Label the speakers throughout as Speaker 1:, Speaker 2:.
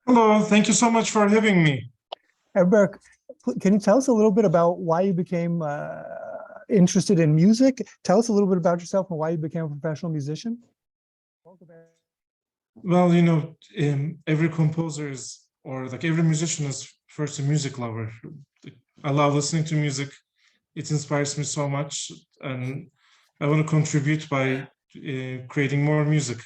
Speaker 1: Hello, thank you so much for having me.
Speaker 2: Erberk, can you tell us a little bit about why you became interested in music? Tell us a little bit about yourself and why you became a professional musician.
Speaker 1: Well, every composer is, or like every musician is first a music lover. I love listening to music. It inspires me so much, and I want to contribute by creating more music.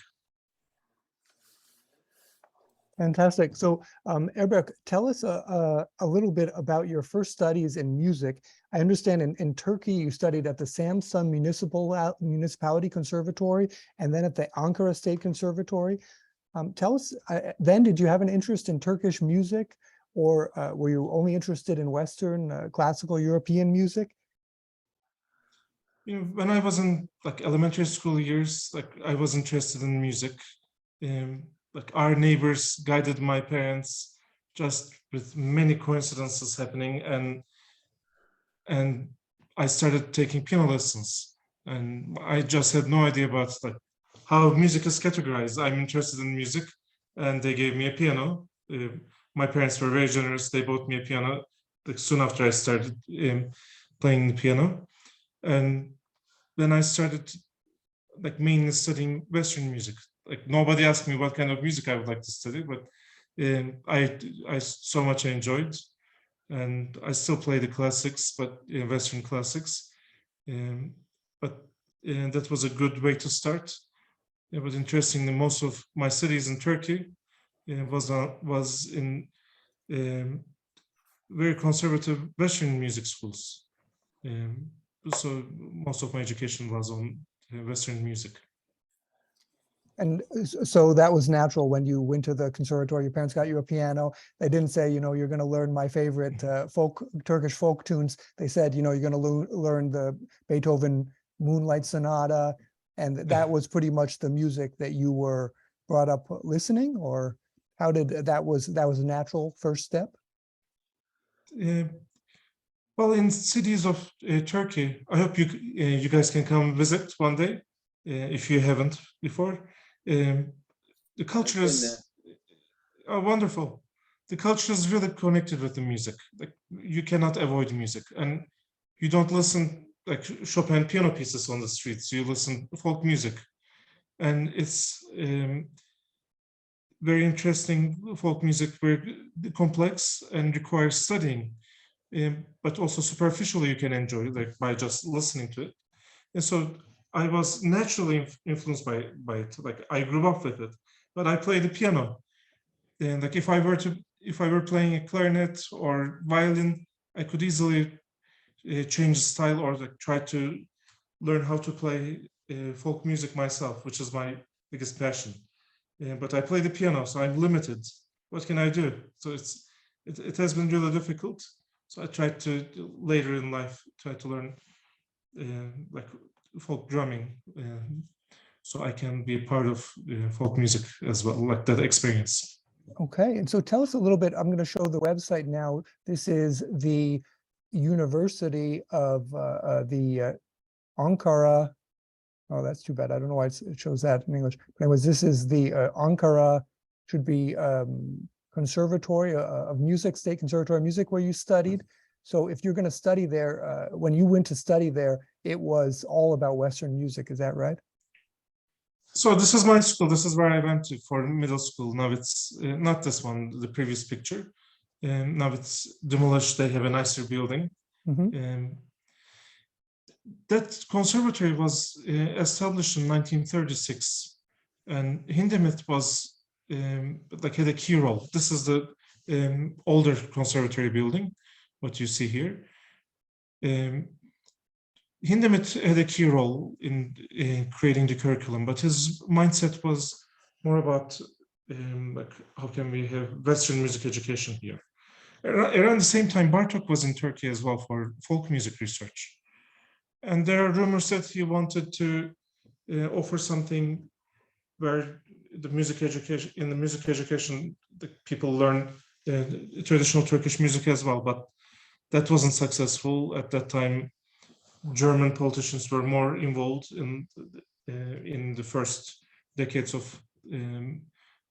Speaker 2: Fantastic. So, Erberk, tell us a little bit about your first studies in music. I understand in Turkey you studied at the Samsun Municipality Conservatory and then at the Ankara State Conservatory. Tell us, then did you have an interest in Turkish music, or were you only interested in Western classical European music?
Speaker 1: When I was in like elementary school years, like I was interested in music. Like our neighbors guided my parents just with many coincidences happening, and I started taking piano lessons, and I just had no idea about like how music is categorized. I'm interested in music, and they gave me a piano. My parents were very generous. They bought me a piano like soon after I started playing the piano, and then I started like mainly studying Western music. Like nobody asked me what kind of music I would like to study, but I so much enjoyed, and I still play the classics, but Western classics. But that was a good way to start. It was interesting that most of my studies in Turkey was in very conservative Western music schools. So most of my education was on Western music.
Speaker 2: And so that was natural when you went to the conservatory, your parents got you a piano. They didn't say, you're going to learn my favorite Turkish folk tunes. They said, you're going to learn the Beethoven Moonlight Sonata. And that was pretty much the music that you were brought up listening, or how did that was a natural first step?
Speaker 1: Well, in cities of Turkey, I hope you guys can come visit one day if you haven't before. The culture is wonderful. The culture is really connected with the music. Like you cannot avoid music, and you don't listen like Chopin piano pieces on the streets. You listen folk music, and it's very interesting folk music, very complex and requires studying. But also superficially you can enjoy like by just listening to it. And so I was naturally influenced by it. Like I grew up with it, but I play the piano. And like if I were playing a clarinet or violin, I could easily change the style or like try to learn how to play folk music myself, which is my biggest passion. But I play the piano, so I'm limited. What can I do? So it has been really difficult. So I tried to later in life try to learn like folk drumming, so I can be a part of folk music as well, like that experience.
Speaker 2: Okay, and so tell us a little bit. I'm going to show the website now. This is the University of the Ankara. Oh, that's too bad. I don't know why it shows that in English. But anyways, this is the Ankara, should be Conservatory of Music, State Conservatory of Music, where you studied. So if you're going to study there, when you went to study there, it was all about Western music. Is that right?
Speaker 1: So this is my school. This is where I went to for middle school. Now it's not this one, the previous picture. Now it's demolished. They have a nicer building.
Speaker 2: Mm-hmm.
Speaker 1: That conservatory was established in 1936, and Hindemith was like had a key role. This is the older conservatory building, what you see here. Hindemith had a key role in creating the curriculum, but his mindset was more about like how can we have Western music education here. Around the same time, Bartok was in Turkey as well for folk music research. And there are rumors that he wanted to offer something where the music education, the people learn traditional Turkish music as well, but that wasn't successful at that time. German politicians were more involved in the first decades of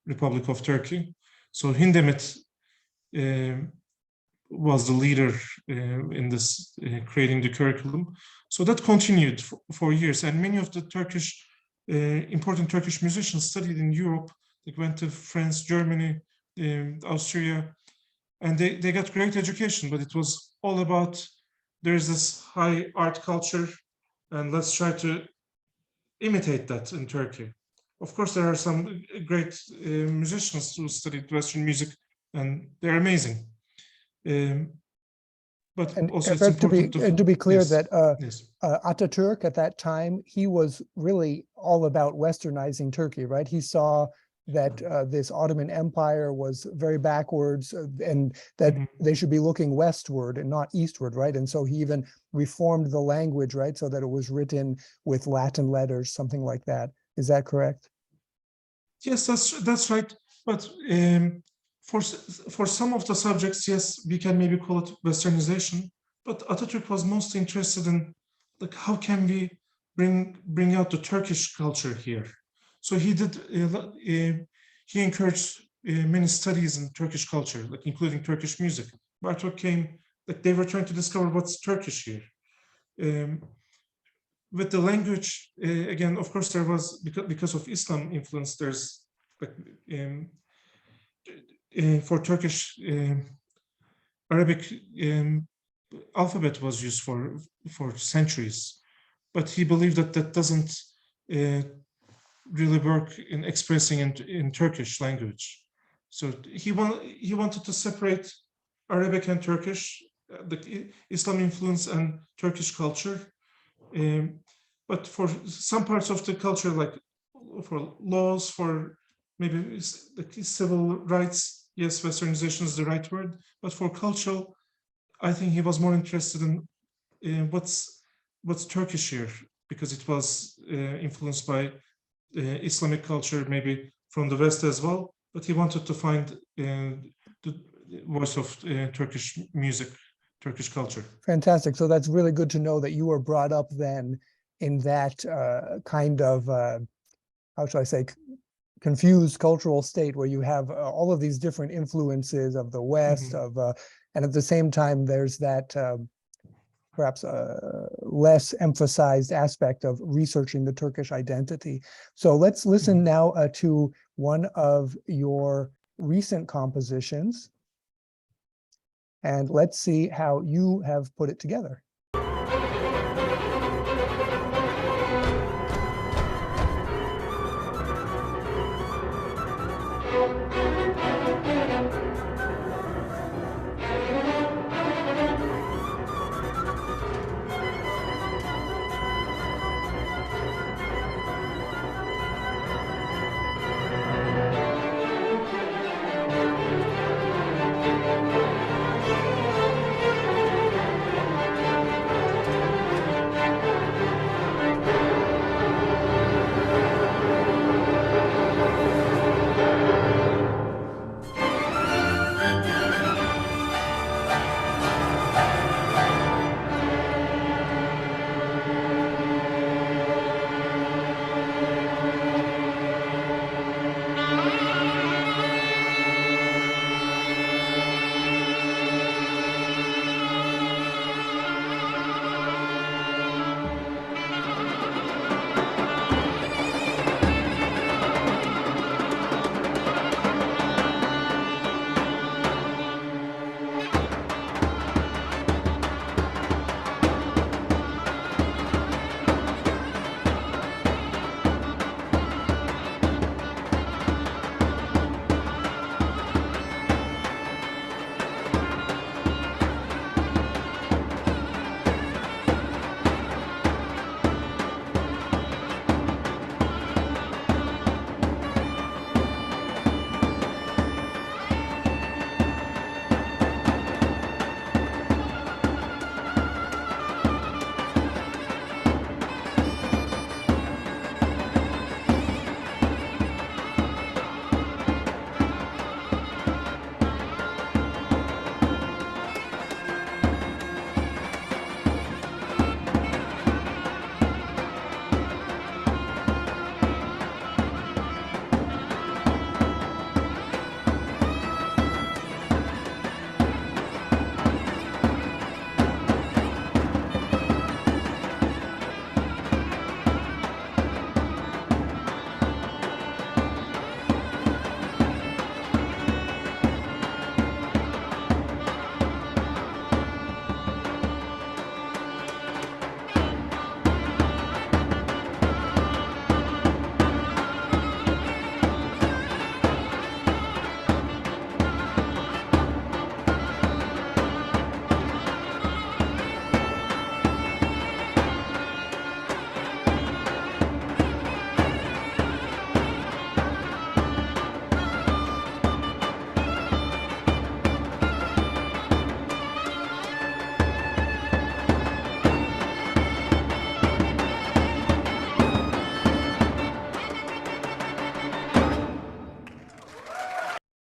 Speaker 1: Republic of Turkey, So Hindemith was the leader in this creating the curriculum. So that continued for years, and many of the Turkish important Turkish musicians studied in Europe. They went to France, Germany, Austria, and they got great education. But it was all about there's this high art culture, and let's try to imitate that in Turkey. Of course, there are some great musicians who studied Western music, and they're amazing. But
Speaker 2: And
Speaker 1: also it's
Speaker 2: Erberk,
Speaker 1: important
Speaker 2: to be clear
Speaker 1: yes,
Speaker 2: that
Speaker 1: yes.
Speaker 2: Ataturk at that time, he was really all about westernizing Turkey, right? He saw that this Ottoman Empire was very backwards and that they should be looking westward and not eastward, right? And so he even reformed the language, right? So that it was written with Latin letters, something like that. Is that correct?
Speaker 1: Yes, that's right. But for some of the subjects, yes, we can maybe call it westernization. But Atatürk was most interested in like how can we bring out the Turkish culture here. So he did. He encouraged many studies in Turkish culture, like including Turkish music. Bartok came like they were trying to discover what's Turkish here. With the language, again, of course, there was because of Islam influence. There's like for Turkish Arabic alphabet was used for centuries, but he believed that that doesn't really work in expressing in Turkish language. So he wanted to separate Arabic and Turkish, the Islam influence and Turkish culture. But for some parts of the culture, like for laws, for maybe the civil rights, yes, westernization is the right word. But for cultural, I think he was more interested in what's Turkish here, because it was influenced by Islamic culture, maybe from the West as well. But he wanted to find the voice of Turkish music, Turkish culture.
Speaker 2: Fantastic. So that's really good to know that you were brought up then in that kind of, how should I say, confused cultural state where you have all of these different influences of the West, and at the same time, there's that perhaps less emphasized aspect of researching the Turkish identity. So let's listen now to one of your recent compositions, and let's see how you have put it together.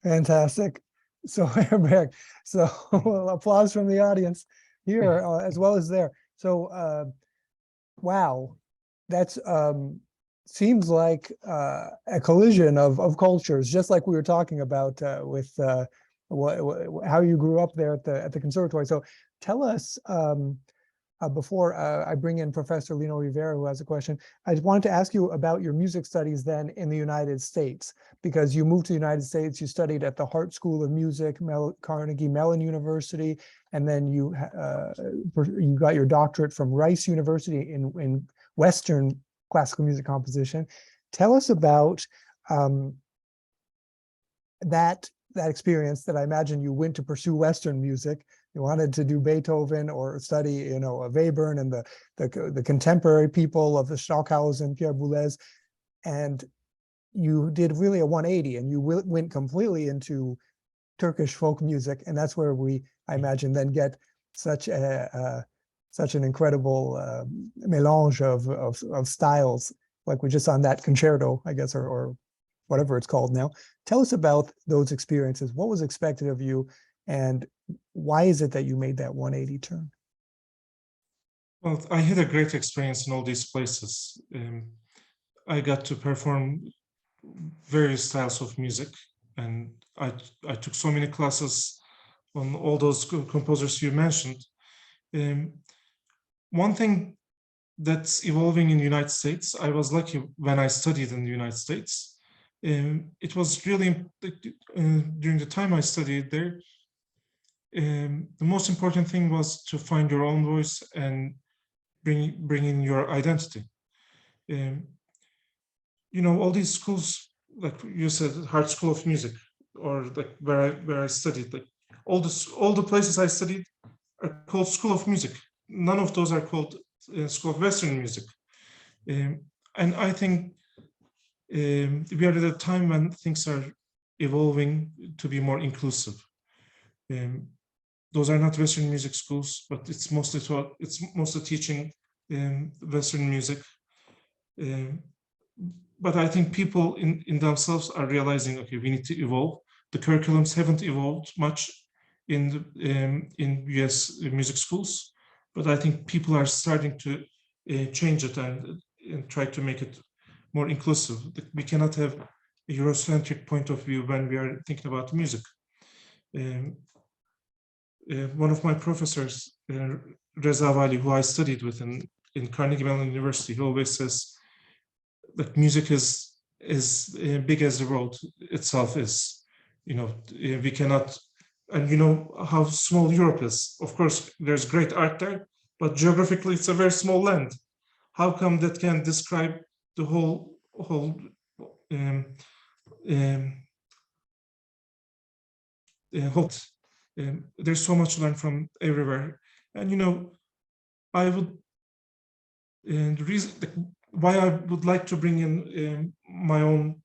Speaker 2: Fantastic. So Erberk, so well, applause from the audience here as well as there. So wow, that's seems like a collision of cultures, just like we were talking about with how you grew up there at the conservatory. So tell us before I bring in Professor Lino Rivera, who has a question, I just wanted to ask you about your music studies then in the United States, because you moved to the United States, you studied at the Hart School of Music, Carnegie Mellon University, and then you got your doctorate from Rice University in Western classical music composition. Tell us about that experience that I imagine you went to pursue Western music. You wanted to do Beethoven or study, you know, Webern and the contemporary people of the Stockhausen, Pierre Boulez, and you did really a 180 and you went completely into Turkish folk music, and that's where I imagine, then get such an incredible melange of styles, like we just on that concerto, I guess, or whatever it's called now. Tell us about those experiences. What was expected of you, and why is it that you made that 180 turn?
Speaker 1: Well, I had a great experience in all these places. I got to perform various styles of music, and I took so many classes on all those composers you mentioned. One thing that's evolving in the United States, I was lucky when I studied in the United States. It was really, during the time I studied there, the most important thing was to find your own voice and bring in your identity. You know, all these schools, like you said, Hart School of Music, or like where I studied, like all the places I studied are called School of Music. None of those are called School of Western Music. And I think we are at a time when things are evolving to be more inclusive. Those are not Western music schools, but it's mostly teaching Western music. But I think people in themselves are realizing, okay, we need to evolve. The curriculums haven't evolved much in US music schools, but I think people are starting to change it and try to make it more inclusive. We cannot have a Eurocentric point of view when we are thinking about music. One of my professors, Reza Vali, who I studied with in Carnegie Mellon University, he always says that music is big as the world itself is. You know, we cannot, and you know how small Europe is. Of course, there's great art there, but geographically it's a very small land. How come that can describe the whole there's so much to learn from everywhere. And you know, I would, and the reason why I would like to bring in my own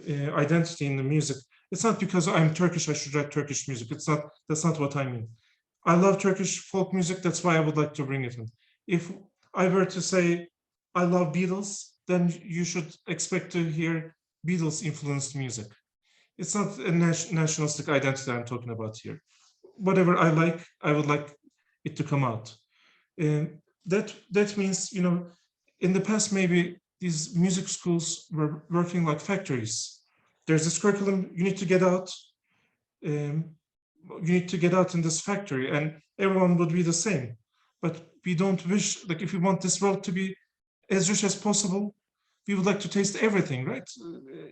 Speaker 1: identity in the music, it's not because I'm Turkish, I should write Turkish music. That's not what I mean. I love Turkish folk music, that's why I would like to bring it in. If I were to say I love Beatles, then you should expect to hear Beatles influenced music. It's not a nationalistic identity I'm talking about here. Whatever I like, I would like it to come out. That means, you know, in the past, maybe these music schools were working like factories. There's this curriculum, you need to get out. You need to get out in this factory, and everyone would be the same. But we don't wish, like, if we want this world to be as rich as possible, we would like to taste everything, right?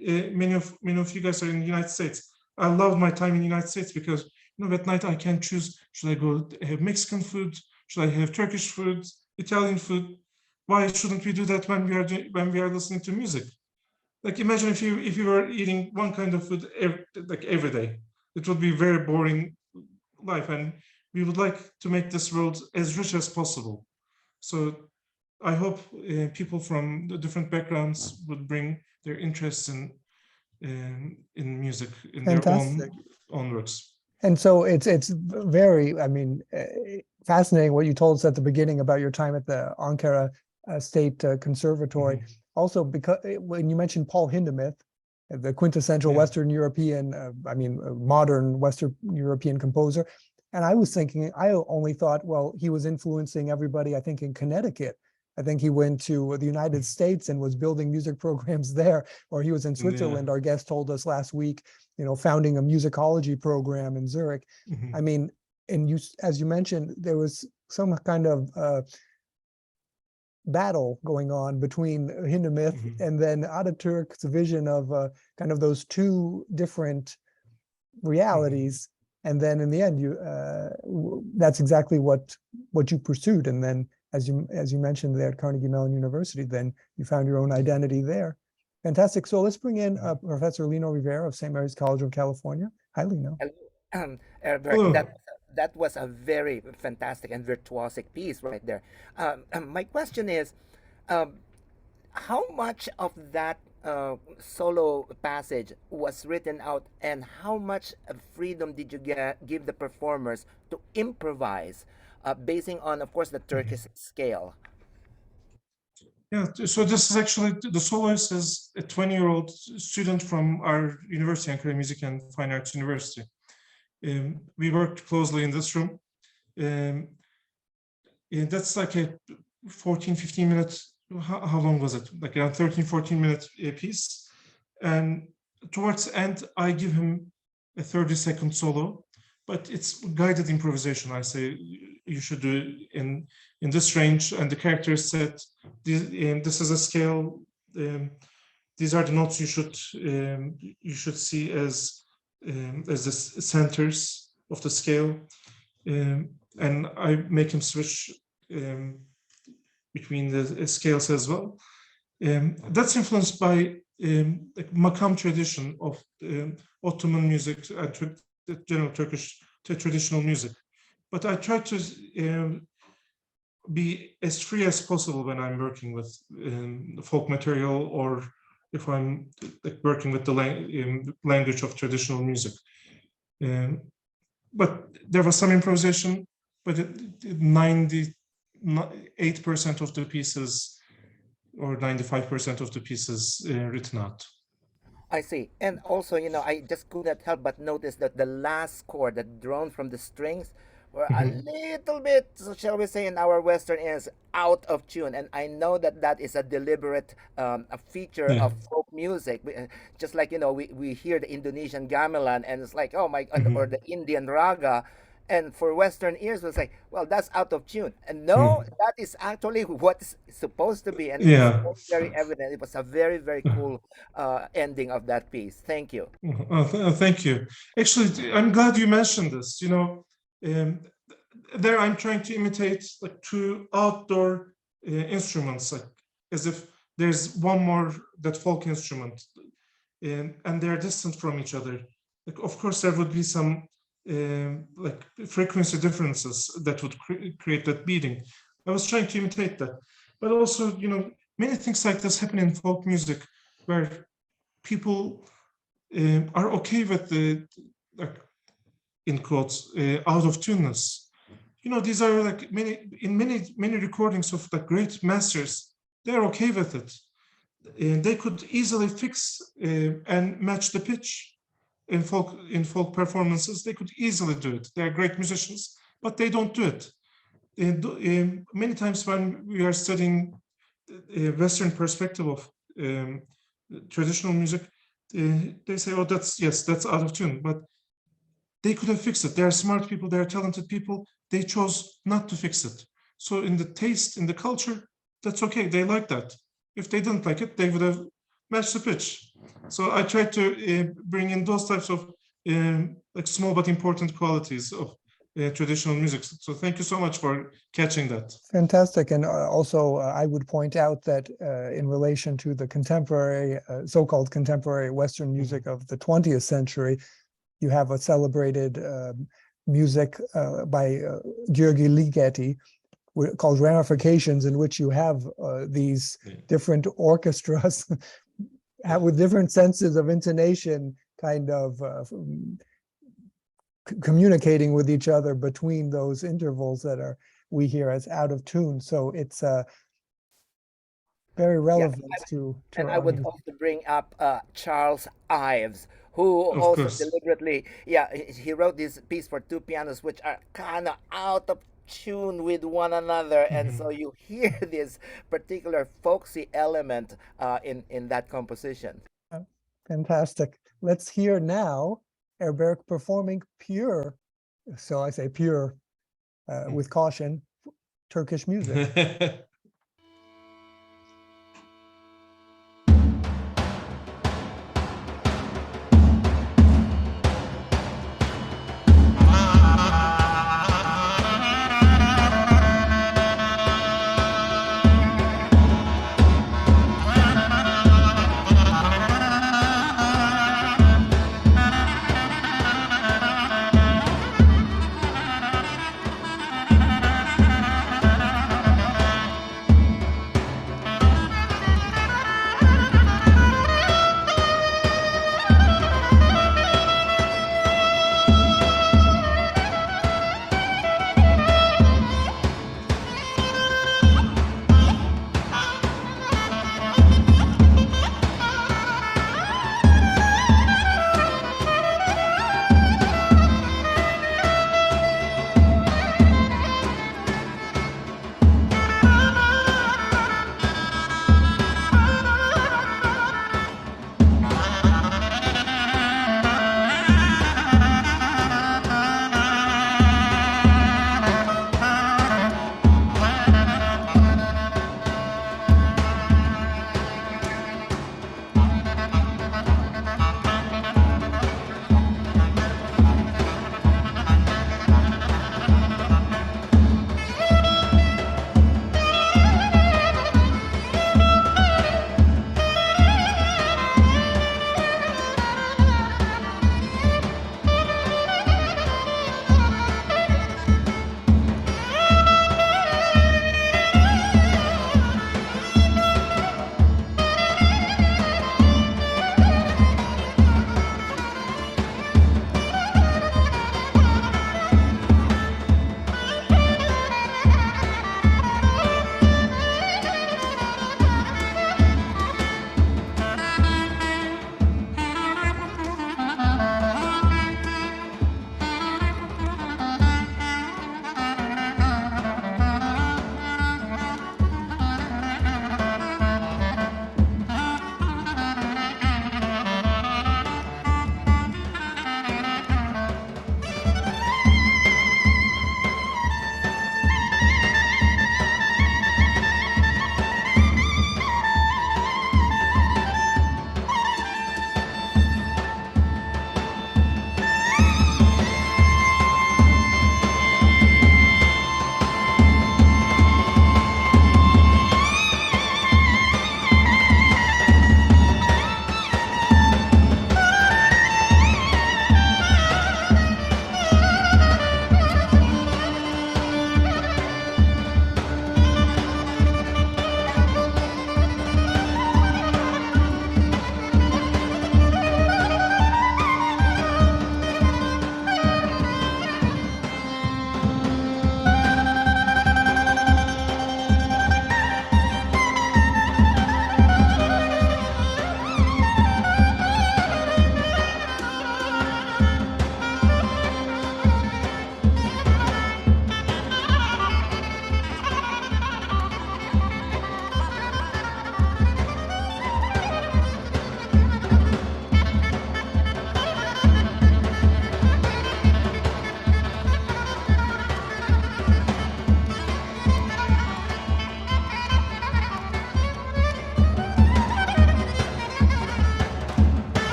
Speaker 1: Many of you guys are in the United States. I love my time in the United States because, you know, at night I can choose, should I go have Mexican food? Should I have Turkish food, Italian food? Why shouldn't we do that when we are listening to music? Like, imagine if you were eating one kind of food every day. It would be a very boring life, and we would like to make this world as rich as possible. So I hope people from the different backgrounds would bring their interests in music in
Speaker 2: Fantastic.
Speaker 1: their own works.
Speaker 2: And so it's very, I mean, fascinating what you told us at the beginning about your time at the Ankara State Conservatory.
Speaker 1: Mm-hmm.
Speaker 2: Also, because when you mentioned Paul Hindemith, the quintessential
Speaker 1: Yeah.
Speaker 2: Western European, modern Western European composer. And I was thinking, I only thought, well, he was influencing everybody, I think, in Connecticut. I think he went to the United States and was building music programs there, or he was in Switzerland.
Speaker 1: Yeah.
Speaker 2: Our guest told us last week, founding a musicology program in Zurich.
Speaker 1: Mhm.
Speaker 2: I mean, and you, as you mentioned, there was some kind of battle going on between Hindemith
Speaker 1: Mhm.
Speaker 2: and then Ataturk's vision of kind of those two different realities. And then in the end, that's exactly what you pursued. And then, as you mentioned there at Carnegie Mellon University, then you found your own identity there. Fantastic. So let's bring in Professor Lino Rivera of St. Mary's College of California. Hi, Lino.
Speaker 3: Hello, Erberk.
Speaker 1: Hello.
Speaker 3: That was a very fantastic and virtuosic piece right there. My question is, how much of that solo passage was written out, and how much freedom did you give the performers to improvise, basing on, of course, the Turkish scale?
Speaker 1: Yeah, so this is actually, the soloist is a 20-year-old student from our university, Ankara Music and Fine Arts University. We worked closely in this room. That's like a 14, 15 minutes, how long was it? Like around 13, 14 minute piece. And towards the end, I give him a 30-second solo, but it's guided improvisation. I say, you should do it in this range, and the character is set. This is a scale. These are the notes you should see as the centers of the scale, and I make him switch between the scales as well. That's influenced by like makam tradition of Ottoman music and general Turkish traditional music. But I try to be as free as possible when I'm working with folk material, or if I'm working with the language of traditional music. But there was some improvisation, but 98% of the pieces, or 95% of the pieces, written out.
Speaker 3: I see. And also, I just could not help but notice that the last chord, the drone from the strings, were a little bit, shall we say, in our Western ears, out of tune. And I know that is a deliberate a feature of folk music. Just like, we hear the Indonesian gamelan, and it's like, oh my, or the Indian raga. And for Western ears, it's like, well, that's out of tune. And no, that is actually what's supposed to be. And it was very evident. It was a very, very cool ending of that piece. Thank you.
Speaker 1: Thank you. Actually, I'm glad you mentioned this. There I'm trying to imitate like two outdoor instruments, like as if there's one more, that folk instrument, and they're distant from each other. Like, of course, there would be some like frequency differences that would create that beating. I was trying to imitate that, but also, many things like this happen in folk music, where people are okay with the, like, in quotes, out of tuneness. These are like many recordings of the great masters. They're okay with it. They could easily fix and match the pitch. In folk performances, they could easily do it. They're great musicians, but they don't do it. Many times when we are studying a Western perspective of traditional music, they say, "Oh, that's out of tune." But they could have fixed it. They are smart people. They are talented people. They chose not to fix it. So in the taste, in the culture, that's okay. They like that. If they didn't like it, they would have matched the pitch. So I try to bring in those types of like small but important qualities of traditional music. So thank you so much for catching that.
Speaker 2: Fantastic. And also, I would point out that in relation to the contemporary, so-called contemporary Western music of the 20th century, you have a celebrated music by György Ligeti called Ramifications, in which you have these different orchestras with different senses of intonation, kind of communicating with each other between those intervals that we hear as out of tune. So it's very
Speaker 3: Yes,
Speaker 2: relevant to
Speaker 3: and
Speaker 2: our
Speaker 3: I would
Speaker 2: audience.
Speaker 3: also bring up Charles Ives, who
Speaker 1: Of
Speaker 3: also
Speaker 1: course.
Speaker 3: deliberately, yeah, he wrote this piece for two pianos, which are kind of out of tune with one another, and
Speaker 1: Mhm.
Speaker 3: so you hear this particular folksy element in that composition.
Speaker 2: Uh, Fantastic. Let's hear now Erberk performing pure, so I say pure with caution, Turkish music.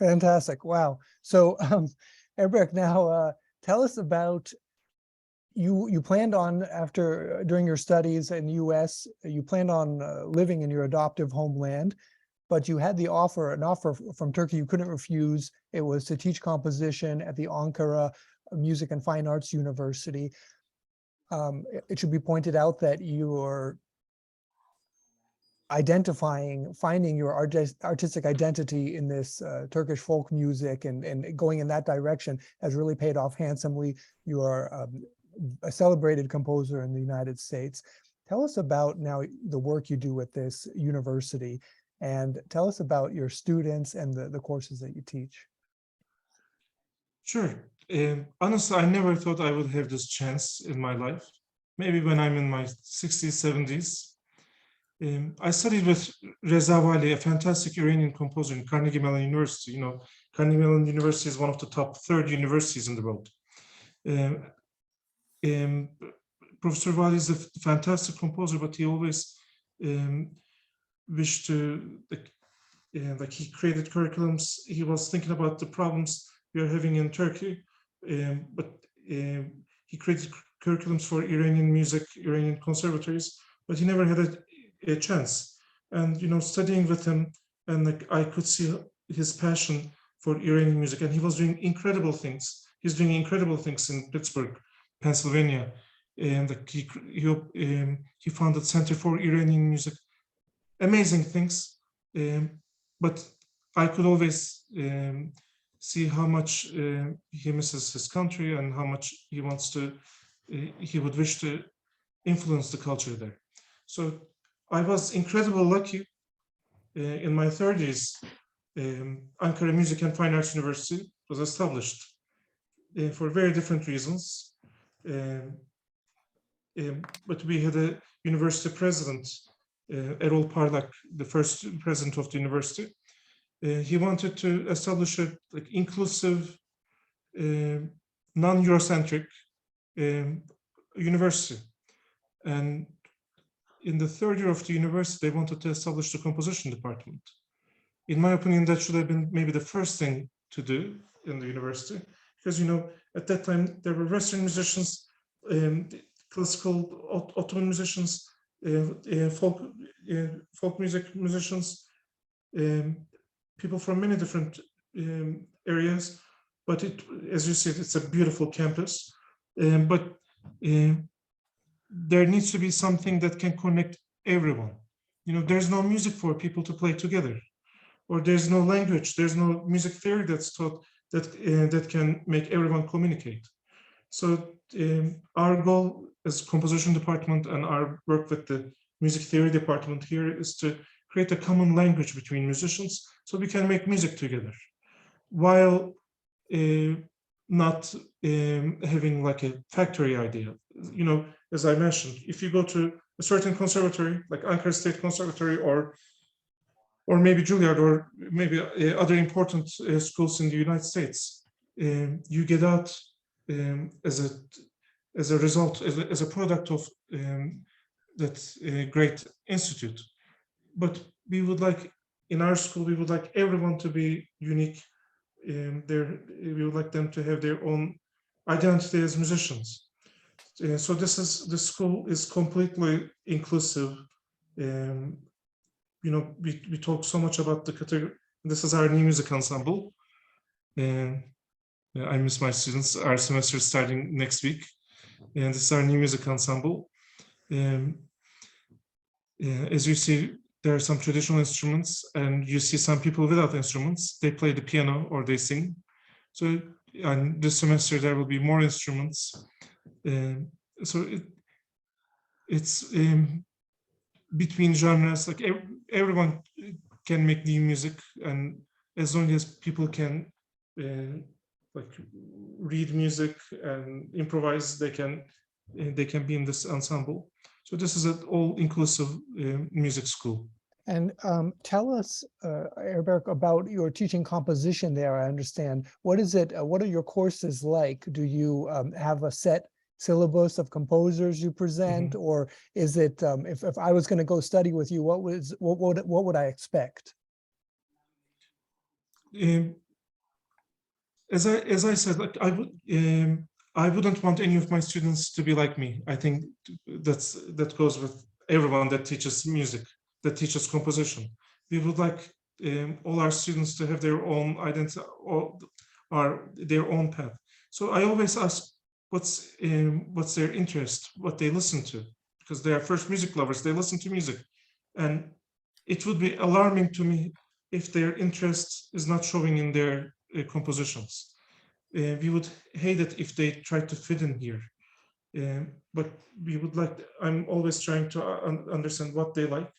Speaker 2: Fantastic. Wow. So, Erberk, now tell us about you planned on during your studies in US, you planned on living in your adoptive homeland, but you had an offer from Turkey you couldn't refuse. It was to teach composition at the Ankara Music and Fine Arts University. It should be pointed out that you are finding your artistic identity in this Turkish folk music and going in that direction has really paid off handsomely. You are a celebrated composer in the United States. Tell us about now the work you do with this university, and tell us about your students and the courses that you teach.
Speaker 1: Sure. Honestly, I never thought I would have this chance in my life. Maybe when I'm in my 60s, 70s. I studied with Reza Vali, a fantastic Iranian composer in Carnegie Mellon University. You know, Carnegie Mellon University is one of the top 30 universities in the world. Professor Vali is a fantastic composer, but he always wished to, like he created curriculums. He was thinking about the problems we are having in Turkey, but he created curriculums for Iranian music, Iranian conservatories, but he never had a chance. And you know, studying with him, and like I could see his passion for Iranian music, and he was doing incredible things. He's doing incredible things in Pittsburgh, Pennsylvania, and like he founded Center for Iranian Music. Amazing things, but I could always see how much he misses his country and how much he wants to, he would wish to influence the culture there. So I was incredibly lucky in my 30s. Ankara Music and Fine Arts University was established for very different reasons. But we had a university president, Erol Parlak, the first president of the university. He wanted to establish a like inclusive, non-Eurocentric university. And in the third year of the university, they wanted to establish the composition department. In my opinion, that should have been maybe the first thing to do in the university, because you know at that time there were Western musicians, classical Ottoman musicians, folk music musicians, people from many different areas. But it, as you said, it's a beautiful campus. But there needs to be something that can connect everyone. You know, there's no music for people to play together, or there's no language, there's no music theory that's taught that can make everyone communicate. So our goal as composition department and our work with the music theory department here is to create a common language between musicians so we can make music together, while not having like a factory idea. You know, as I mentioned, if you go to a certain conservatory, like Ankara State Conservatory, or maybe Juilliard, or maybe other important schools in the United States, you get out as a result, as a product of that great institute. But we would like, in our school, we would like everyone to be unique. We would like them to have their own identity as musicians. So this school is completely inclusive. You know, we talk so much about the category. This is our new music ensemble. I miss my students. Our semester is starting next week, and this is our new music ensemble. As you see, there are some traditional instruments, and you see some people without instruments. They play the piano or they sing. So, and this semester there will be more instruments. So it's between genres. Like everyone can make new music, and as long as people can like read music and improvise, they can be in this ensemble. So this is an all-inclusive music school.
Speaker 2: And tell us, Erberk, about your teaching composition there. I understand. What is it? What are your courses like? Do you have a set syllabus of composers you present, or is it? If I was going to go study with you, what would I expect?
Speaker 1: as I said, like I wouldn't want any of my students to be like me. I think that goes with everyone that teaches music, that teaches composition. We would like all our students to have their own identity or their own path. So I always ask, what's their interest, what they listen to, because they are first music lovers. They listen to music, and it would be alarming to me if their interest is not showing in their compositions. We would hate it if they try to fit in here. But we would like, I'm always trying to understand what they like.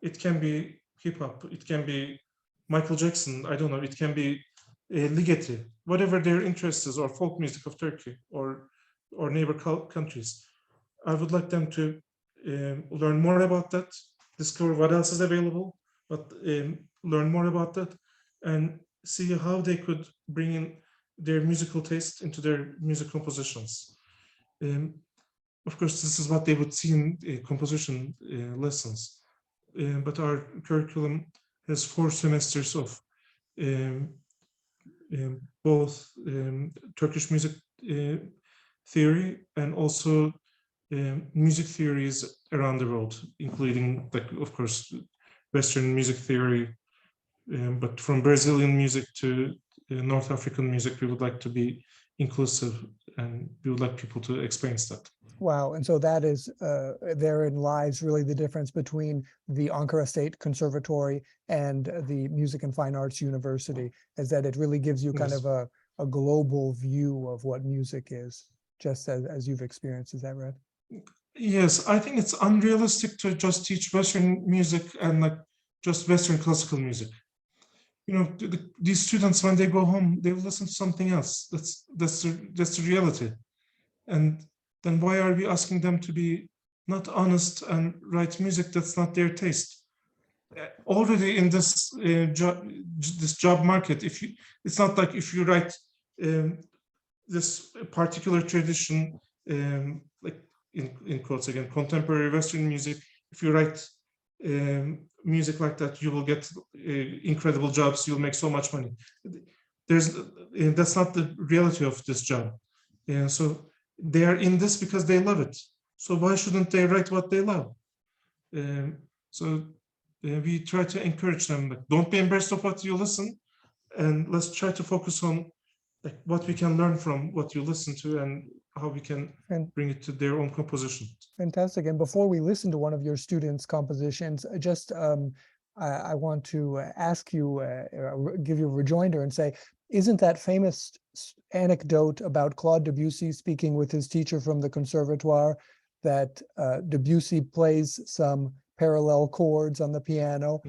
Speaker 1: It can be hip hop, it can be Michael Jackson, I don't know, it can be ligeti, whatever their interest is, or folk music of Turkey or neighbor countries. I would like them to learn more about that, discover what else is available, but learn more about that, and see how they could bring in their musical taste into their music compositions. Of course, this is what they would see in composition lessons. But our curriculum has 4 semesters of both Turkish music theory and also music theories around the world, including, like, of course, Western music theory, but from Brazilian music to North African music, we would like to be inclusive, and we would like people to experience that.
Speaker 2: Wow. And so that is, therein lies really the difference between the Ankara State Conservatory and the Music and Fine Arts University, is that it really gives you kind
Speaker 1: Yes.
Speaker 2: of a global view of what music is, just as you've experienced. Is that right?
Speaker 1: Yes, I think it's unrealistic to just teach Western music and like just Western classical music. You know, these students, when they go home, they listen to something else. That's the reality. And then why are we asking them to be not honest and write music that's not their taste? Already in this job market, it's not like if you write this particular tradition, like in quotes again, contemporary Western music, if you write music like that, you will get incredible jobs, you'll make so much money. That's not the reality of this job. So they are in this because they love it. So why shouldn't they write what they love? So we try to encourage them, like, don't be embarrassed of what you listen, and let's try to focus on like what we can learn from what you listen to and how we can bring it to their own composition.
Speaker 2: Fantastic. And before we listen to one of your students' compositions, just I want to ask you, give you a rejoinder and say, isn't that famous anecdote about Claude Debussy speaking with his teacher from the conservatoire, that Debussy plays some parallel chords on the piano,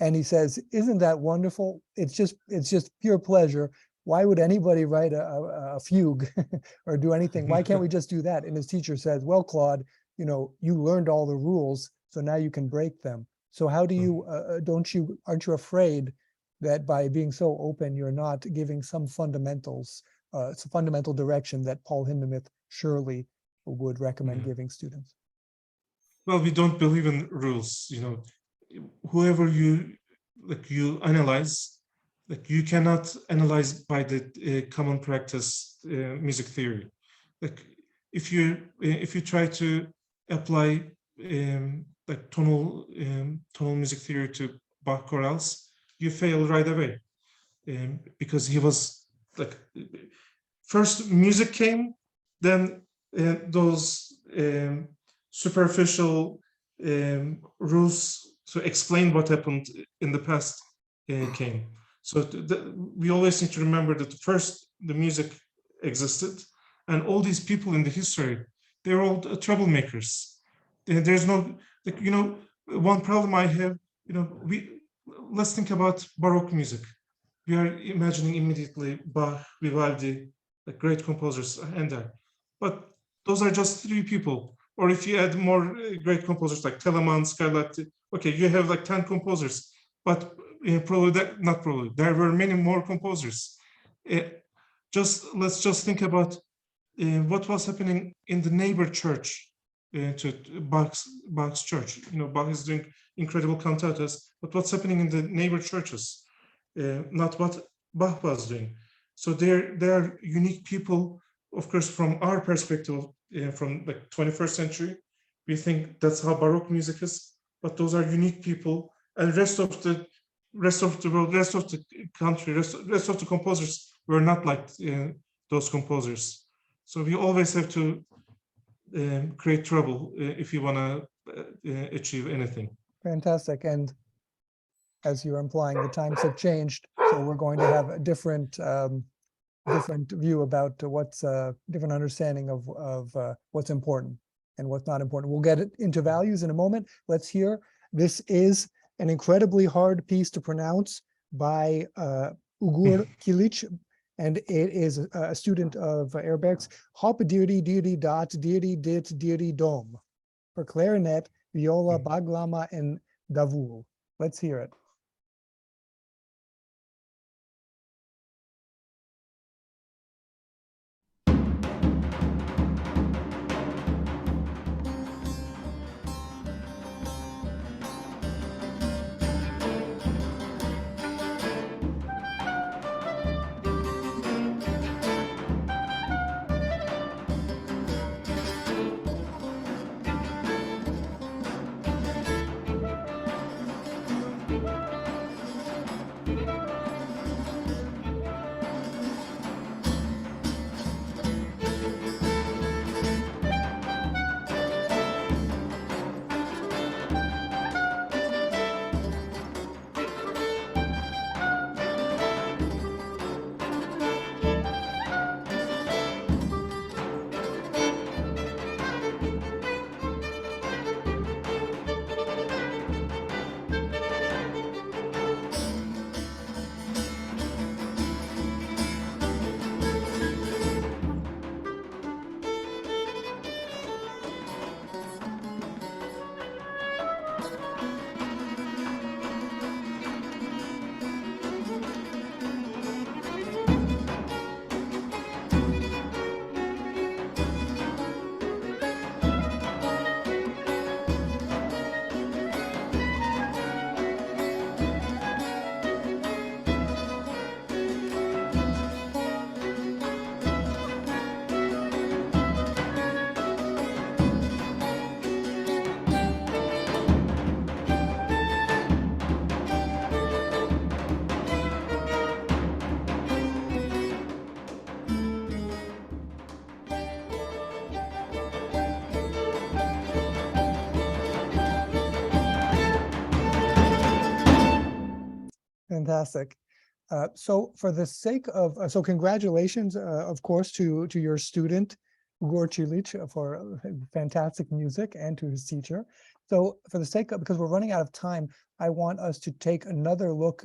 Speaker 2: and he says, "Isn't that wonderful? It's just pure pleasure. Why would anybody write a fugue or do anything? Why can't we just do that?" And his teacher says, "Well, Claude, you know, you learned all the rules, so now you can break them. So how do you, aren't you afraid that by being so open, you're not giving some fundamentals, some fundamental direction that Paul Hindemith surely would recommend giving students?"
Speaker 1: Well, we don't believe in rules. You know, whoever you analyze, like, you cannot analyze by the common practice music theory. Like, if you try to apply like tonal music theory to Bach chorales, you fail right away, because he was like, first music came, then those superficial rules to explain what happened in the past came. So we always need to remember that first the music existed, and all these people in the history, they're all troublemakers. There's no, like, you know, one problem I have, you know, let's think about Baroque music. We are imagining immediately Bach, Vivaldi, like great composers, and but those are just 3 people. Or if you add more great composers like Telemann, Scarlatti, okay, you have like 10 composers, but there were many more composers. Let's just think about what was happening in the neighbor church to Bach's church. You know, Bach is doing incredible cantatas, but what's happening in the neighbor churches? Not what Bach was doing. So they're unique people, of course, from our perspective, from the 21st century. We think that's how Baroque music is, but those are unique people, and rest of the world, rest of the country, rest of the composers were not like those composers. So we always have to create trouble if you want to achieve anything.
Speaker 2: Fantastic. And as you're implying, the times have changed, so we're going to have a different view about what's different understanding of what's important and what's not important. We'll get into values in a moment. Let's hear. This is an incredibly hard piece to pronounce by Ugur Kilic, and it is a student of Erberk's Hop Deity Deity Dot Deity Dit Deity Dom for clarinet, viola, baglama, and davul. Let's hear it. Fantastic. So for the sake of, so congratulations, of course, to your student, Ugur Kilic, for fantastic music, and to his teacher. So for the sake of, because we're running out of time, I want us to take another look,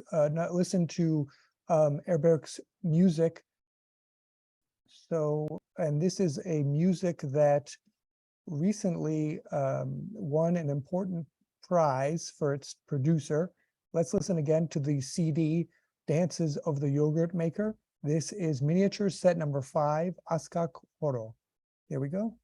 Speaker 2: listen to Erberk's music. So, and this is a music that recently won an important prize for its producer. Let's listen again to the CD, Dances of the Yogurt Maker. This is miniature set number 5, Askak Horo. Here we go.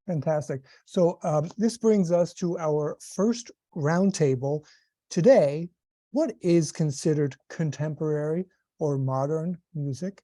Speaker 2: Fantastic. So this brings us to our first roundtable. Today, what is considered contemporary or modern music?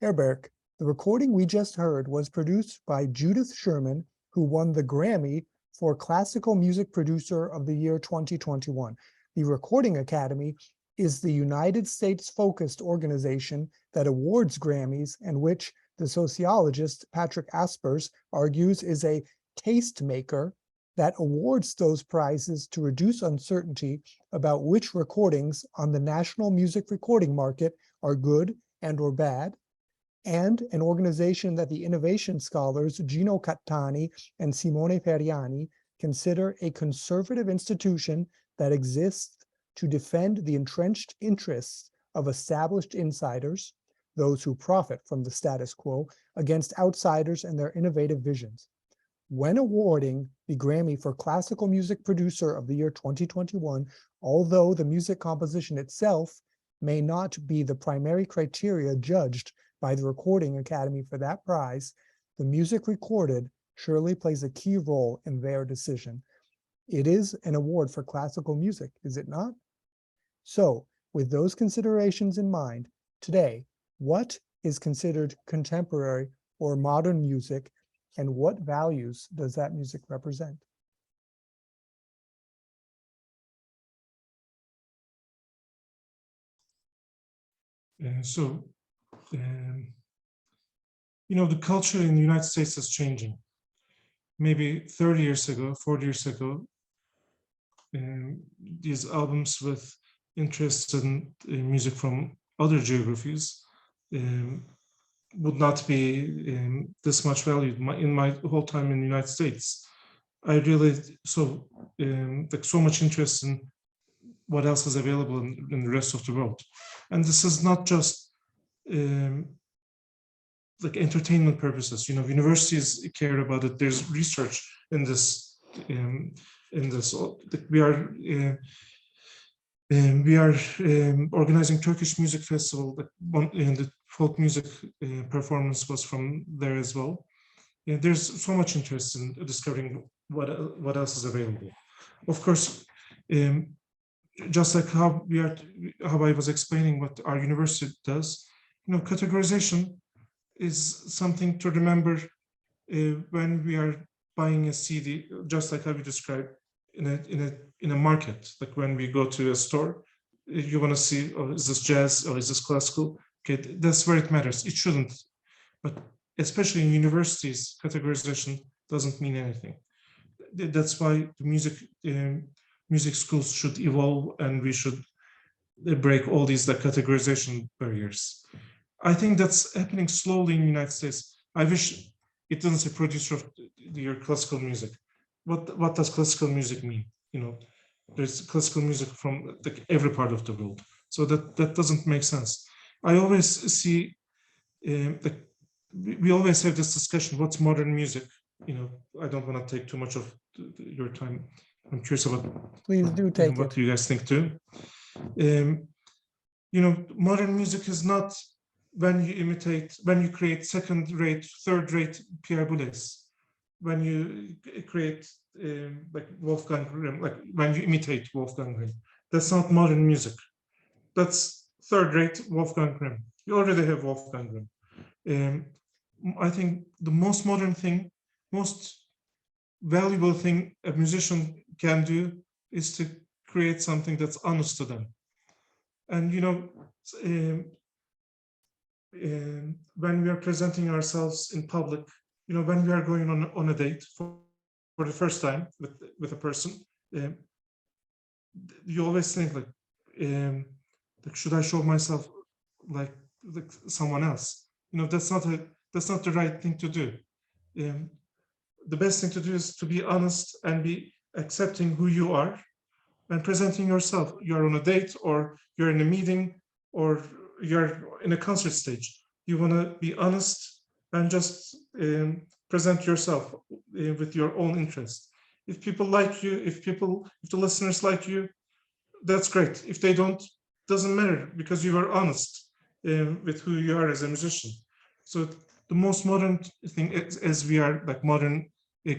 Speaker 2: Erberk, the recording we just heard was produced by Judith Sherman, who won the Grammy for Classical Music Producer of the Year 2021. The Recording Academy is the United States-focused organization that awards Grammys and which the sociologist Patrick Aspers argues is a tastemaker that awards those prizes to reduce uncertainty about which recordings on the national music recording market are good and or bad, and an organization that the innovation scholars Gino Cattani and Simone Periani consider a conservative institution that exists to defend the entrenched interests of established insiders, those who profit from the status quo, against outsiders and their innovative visions. When awarding the Grammy for Classical Music Producer of the year 2021, although the music composition itself may not be the primary criteria judged by the Recording Academy for that prize, the music recorded surely plays a key role in their decision. It is an award for classical music, is it not? So, with those considerations in mind, today, what is considered contemporary or modern music, and what values does that music represent?
Speaker 1: The culture in the United States is changing. Maybe 30 years ago, 40 years ago, these albums with interest in music from other geographies would not be this much valued. In my whole time in the United States, I really saw so much interest in what else is available in the rest of the world. And this is not just like entertainment purposes. Universities care about it. There's research in this. We are organizing Turkish music festival. The folk music performance was from there as well. There's so much interest in discovering what else is available. Of course, just like how I was explaining what our university does, categorization is something to remember when we are buying a CD, just like how we described in a market. Like when we go to a store, you want to see, oh, is this jazz or is this classical? Okay, that's where it matters. It shouldn't, but especially in universities, categorization doesn't mean anything. That's why the music schools should evolve, and we should break all these categorization barriers. I think that's happening slowly in the United States. I wish it doesn't say producer of your classical music. What does classical music mean? There's classical music from every part of the world. So that doesn't make sense. I always see, we always have this discussion, what's modern music? I don't want to take too much of your time. I'm curious about
Speaker 2: Please do take
Speaker 1: what you guys think too. Modern music is not when you create second-rate, third-rate Pierre Boulez, when you create like Wolfgang Grimm, like when you imitate Wolfgang Grimm. That's not modern music. That's third-rate Wolfgang Grimm. You already have Wolfgang Grimm. I think the most modern thing, most valuable thing a musician can do is to create something that's honest to them. And when we are presenting ourselves in public, when we are going on a date for the first time with a person, you always think like, should I show myself like someone else? That's not the right thing to do. The best thing to do is to be honest and be accepting who you are and presenting yourself. You're on a date, or you're in a meeting, or you're in a concert stage. You want to be honest and just present yourself with your own interest. If people like you, if the listeners like you, that's great. If they don't, doesn't matter, because you are honest with who you are as a musician. So the most modern thing, as we are like modern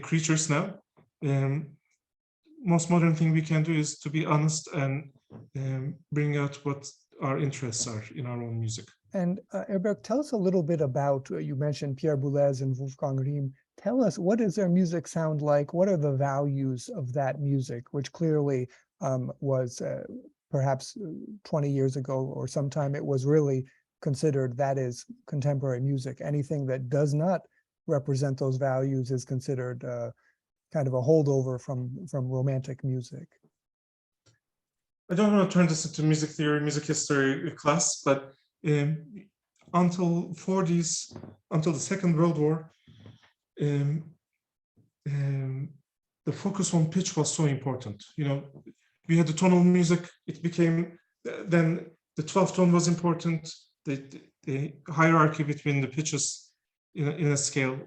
Speaker 1: creatures now, most modern thing we can do is to be honest and bring out what our interests are in our own music.
Speaker 2: And Erberk, tell us a little bit about, you mentioned Pierre Boulez and Wolfgang Grimm. Tell us, what does their music sound like? What are the values of that music, which clearly was perhaps 20 years ago or sometime, it was really considered that is contemporary music. Anything that does not represent those values is considered kind of a holdover from Romantic music.
Speaker 1: I don't want to turn this into music theory, music history class, but until the Second World War, the focus on pitch was so important. We had the tonal music. It became, then the 12th tone was important. The hierarchy between the pitches in a scale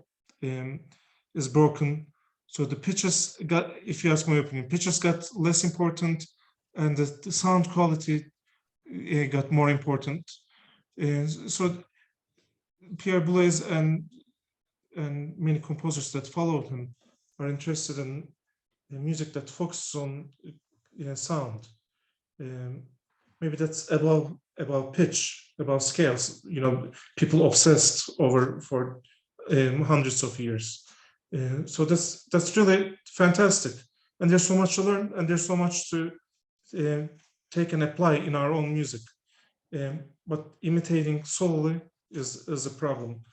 Speaker 1: is broken. So the pitches got, if you ask my opinion, pitches got less important, and the sound quality got more important. So Pierre Boulez and many composers that followed him are interested in music that focuses on sound. Maybe that's about pitch, about scales. People obsessed over for hundreds of years. So that's really fantastic, and there's so much to learn, and there's so much to take and apply in our own music. But imitating solely is a problem,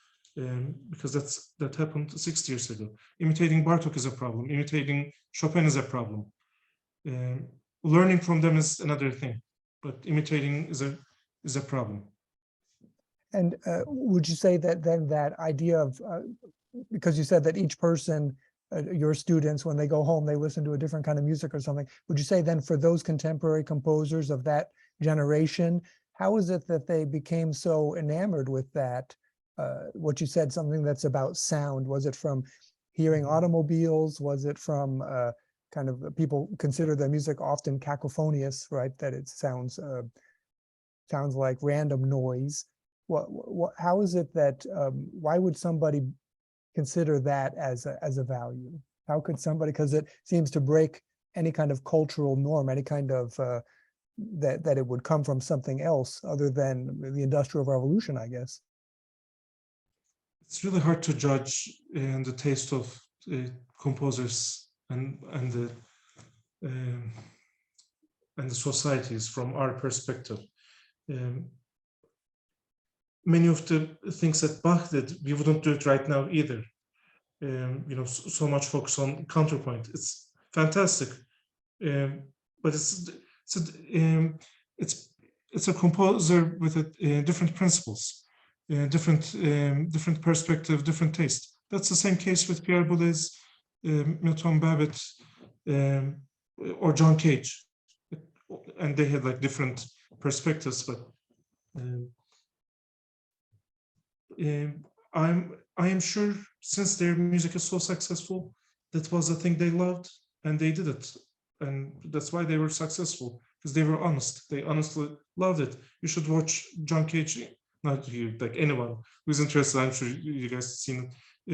Speaker 1: because that happened 60 years ago. Imitating Bartok is a problem. Imitating Chopin is a problem. Learning from them is another thing, but imitating is a problem.
Speaker 2: And would you say that then that idea of, because you said that each person, your students, when they go home, they listen to a different kind of music or something, would you say then for those contemporary composers of that generation, how is it that they became so enamored with that? What you said, something that's about sound, was it from hearing automobiles? Was it from kind of, people consider their music often cacophonious, right? That it sounds like random noise. How is it that, why would somebody consider that as a value? How could somebody, because it seems to break any kind of cultural norm, any kind of, that it would come from something else other than the Industrial Revolution, I guess.
Speaker 1: It's really hard to judge the taste of composers and the societies from our perspective. Many of the things that Bach did, we wouldn't do it right now either. So much focus on counterpoint. It's fantastic, but it's a composer with different principles, different perspective, different taste. That's the same case with Pierre Boulez, Milton Babbitt, or John Cage, and they had like different perspectives. But I am sure, since their music is so successful, that was the thing they loved, and they did it, and that's why they were successful, because they were honest. They honestly loved it. You should watch John Cage. Not you, like anyone who's interested. I'm sure you guys have seen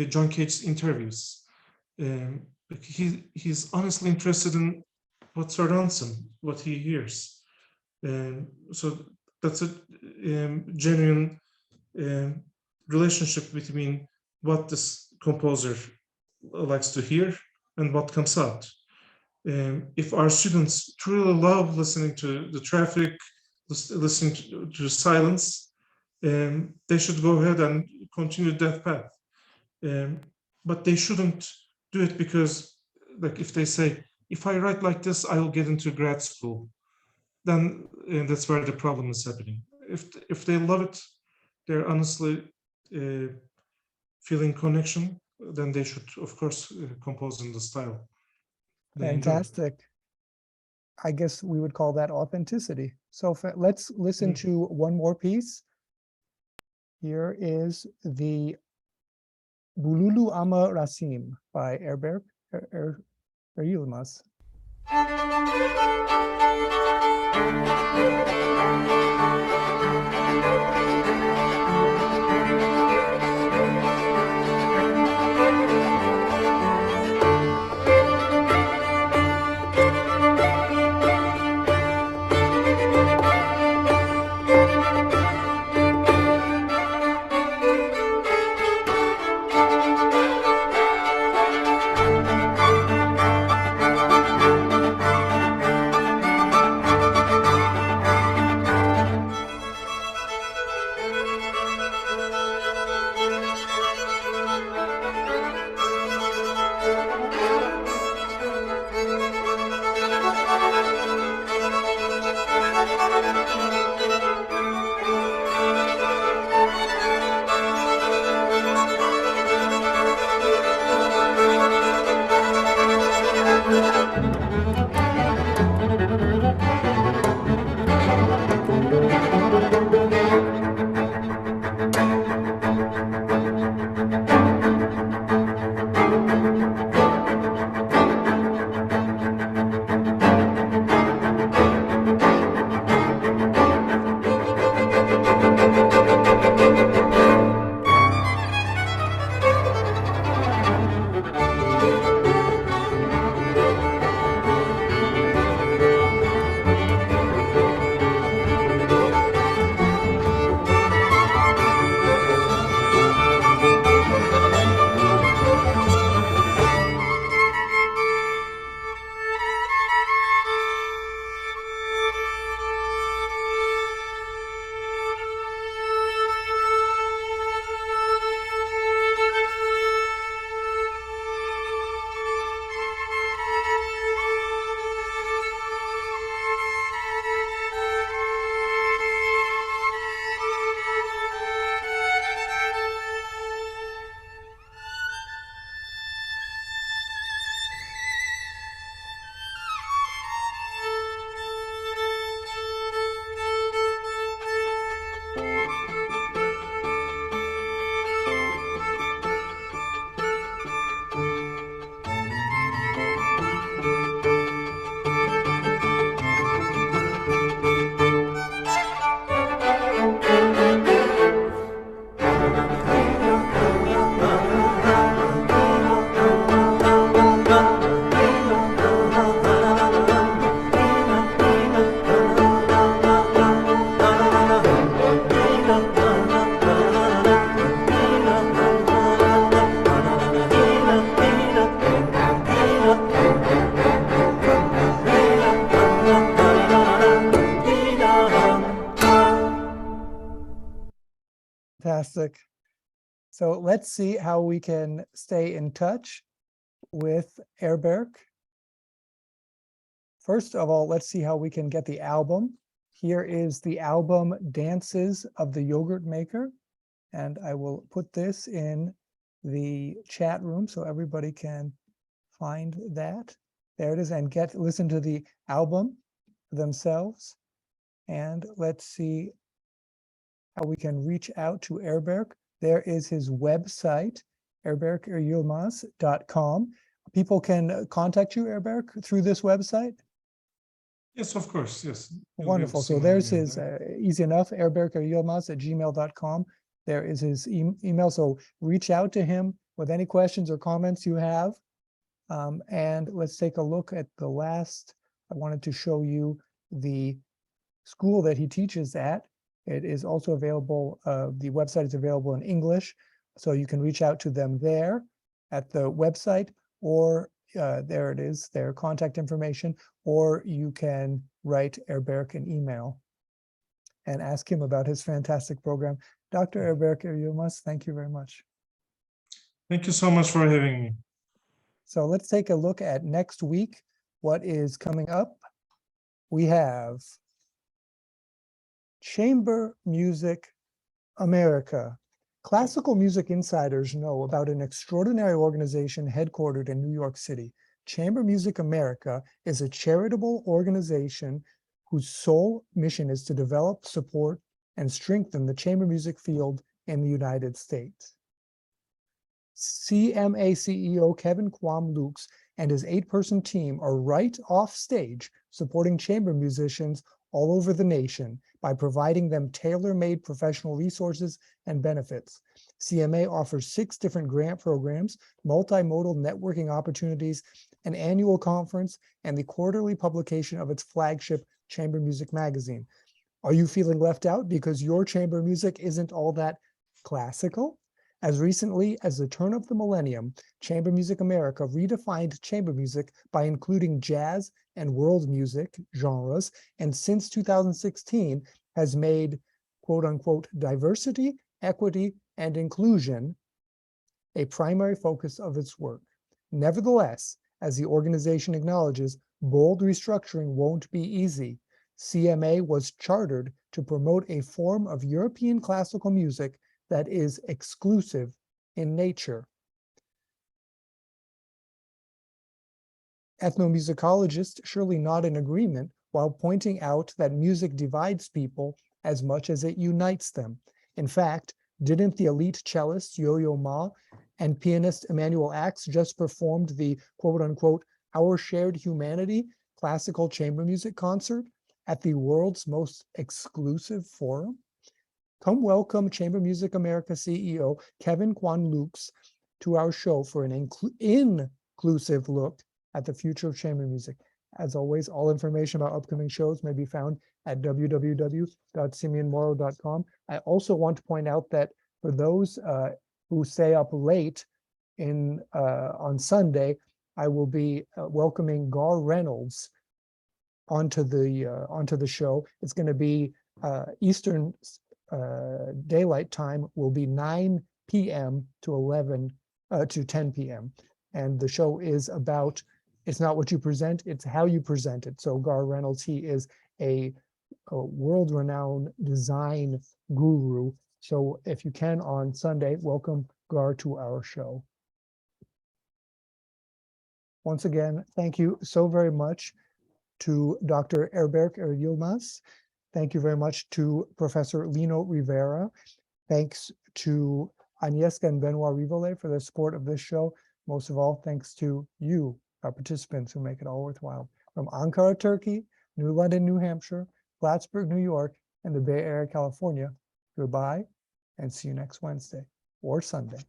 Speaker 1: John Cage's interviews. He's honestly interested in what surrounds him, what he hears. So that's a genuine relationship between what this composer likes to hear and what comes out. If our students truly love listening to the traffic, listening to silence, they should go ahead and continue that path. But they shouldn't do it because, like, if they say, if I write like this, I'll get into grad school, then that's where the problem is happening. If they love it, they're honestly feeling connection, then they should, of course, compose in the style.
Speaker 2: Fantastic. I guess we would call that authenticity. So let's listen to one more piece. Here is the Bululu Ama Rasim by Erberk Eryilmaz. Fantastic. So let's see how we can stay in touch with Erberk. First of all, let's see how we can get the album. Here is the album Dances of the Yogurt Maker. And I will put this in the chat room so everybody can find that. There it is, and listen to the album themselves. And let's see how we can reach out to Erberk. There is his website, erberkeryilmaz.com. People can contact you, Erberk, through this website?
Speaker 1: Yes, of course, yes.
Speaker 2: Wonderful. So there's his, easy enough, erberkeryilmaz@gmail.com. There is his email, so reach out to him with any questions or comments you have. And let's take a look at the last. I wanted to show you the school that he teaches at. It is also available, the website is available in English, so you can reach out to them there at the website, or there it is, their contact information, or you can write Erberk an email and ask him about his fantastic program. Dr. Erberk Eryilmaz, thank you very much.
Speaker 1: Thank you so much for having me.
Speaker 2: So let's take a look at next week, what is coming up. We have Chamber Music America. Classical music insiders know about an extraordinary organization headquartered in New York City. Chamber Music America is a charitable organization whose sole mission is to develop, support, and strengthen the chamber music field in the United States. CMA CEO Kevin Kwam-Lukes and his 8-person team are right off stage supporting chamber musicians all over the nation by providing them tailor-made professional resources and benefits. CMA offers 6 different grant programs, multimodal networking opportunities, an annual conference, and the quarterly publication of its flagship chamber music magazine. Are you feeling left out because your chamber music isn't all that classical? As recently as the turn of the millennium, Chamber Music America redefined chamber music by including jazz and world music genres, and since 2016 has made quote unquote diversity, equity, and inclusion a primary focus of its work. Nevertheless, as the organization acknowledges, bold restructuring won't be easy. CMA was chartered to promote a form of European classical music that is exclusive in nature. Ethnomusicologists surely nod in agreement while pointing out that music divides people as much as it unites them. In fact, didn't the elite cellist Yo-Yo Ma and pianist Emmanuel Axe just performed the quote-unquote Our Shared Humanity classical chamber music concert at the world's most exclusive forum? Come welcome Chamber Music America CEO Kevin Kwam-Lukes to our show for an inclusive look at the future of chamber music. As always, all information about upcoming shows may be found at www.simeonmoro.com. I also want to point out that for those who stay up late on Sunday, I will be welcoming Gar Reynolds onto the show. It's going to be Eastern daylight time will be 9 p.m. to 10 p.m. And the show is about, it's not what you present, it's how you present it. So Gar Reynolds, he is a world-renowned design guru. So if you can on Sunday, welcome Gar to our show. Once again, thank you so very much to Dr. Erberk Eryilmaz. Thank you very much to Professor Lino Rivera. Thanks to Agnieszka and Benoit Rivole for the support of this show. Most of all, thanks to you, our participants, who make it all worthwhile. From Ankara, Turkey, New London, New Hampshire, Plattsburgh, New York, and the Bay Area, California, goodbye, and see you next Wednesday or Sunday.